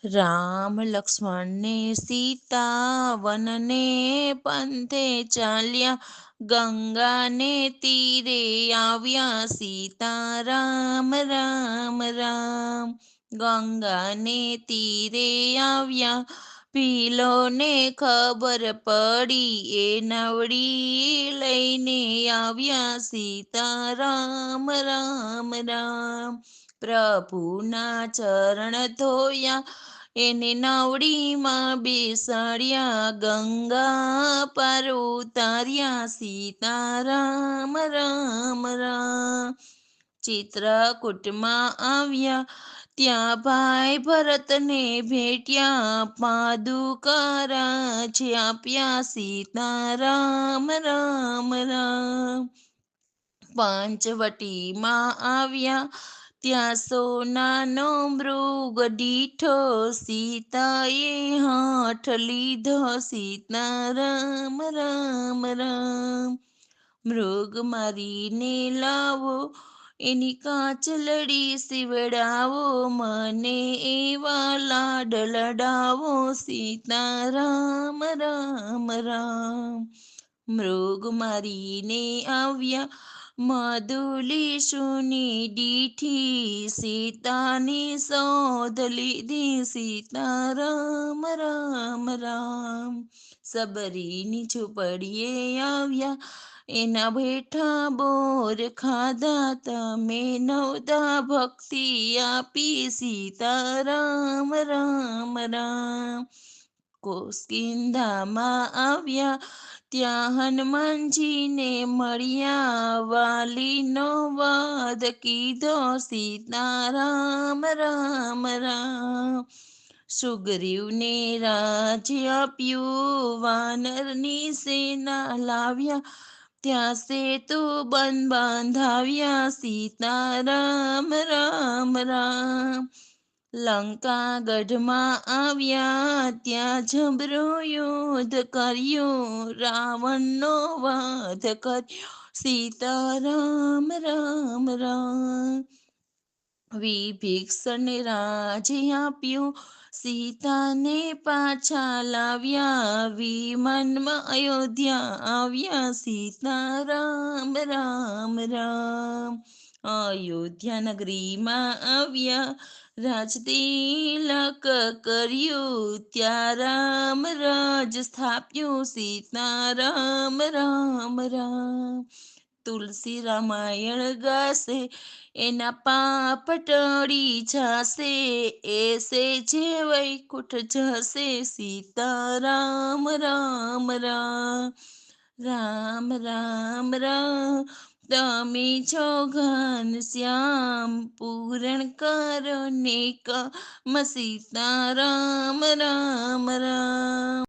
રામ લક્ષ્મણ ને સીતા વનને પંથે ચાલ્યા, ગંગાને તીરે આવ્યા સીતા રામ રામ રામ. ગંગાને તીરે આવ્યા, ભીલોને ખબર પડી, એ નવડી લઈને આવ્યા સીતા રામ રામ રામ. પ્રભુના ચરણ ધોયા, એને નાવડીમાં બેસાડ્યા, ગંગા પાર ઉતાર્યા સીતા રામ રામ રામ. ચિત્રકૂટમાં આવ્યા, ત્યાં ભાઈ ભરતને ભેટ્યા, પાદુકા રાજે આપ્યા સીતા રામ રામ રામ. પંચવટીમાં આવ્યા, ત્યાં સોનાનો મૃગ દીઠો, સીતાએ હાથ લીધો સીતા રામ રામ રામ. મૃગ મારીને લાવો, એની કાચલડી સીવડાવો, મને એવા લાડ લડાવો સીતા રામ રામ રામ. મૃગ મારીને આવ્યા, માધુલી સુની દીઠી, સીતાની શોધ લીધી સીતા રામ રામ રામ. સબરીની ઝૂંપડીએ આવ્યા, એના બેઠા બોર ખાધા, તમે નવદા ભક્તિ આપી સીતા રામ રામ રામ. કોસ્કિંધામાં આવ્યા, ત્યાં હનુમાનજીને મળ્યા, વાલીનો વધ કીધો સીતા રામ રામ રામ. સુગ્રીવને રાજ્ય આપ્યું, વાનરની સેના લાવ્યા, ત્યાં સેતુ બંધાવ્યા સીતા રામ રામ રામ. લંકા ગઢમાં આવ્યા, ત્યાં જબરો યુદ્ધ કર્યું, રાવણનો વધ કર્યો સીતા રામ રામ રામ. વિભીષણ રાજે આપ્યું, સીતાને પાછા લાવ્યા, વિમાનમાં અયોધ્યા આવ્યા સીતા રામ રામ રામ. અયોધ્યા નગરીમાં આવ્યા, રાજતિલક કર્યું, ત્યાં રામ રાજ સ્થાપ્યું સીતા રામ રામ રામ. તુલસી રામાયણ ગાશે, એના પાપ ટળી જાશે, એસે જે વૈકુંઠ જશે સીતા રામ રામ રામ. રામ રામ રામ, તમે છો ઘનશ્યામ, પૂરણ કરો ને કામ સીતા રામ રામ રામ.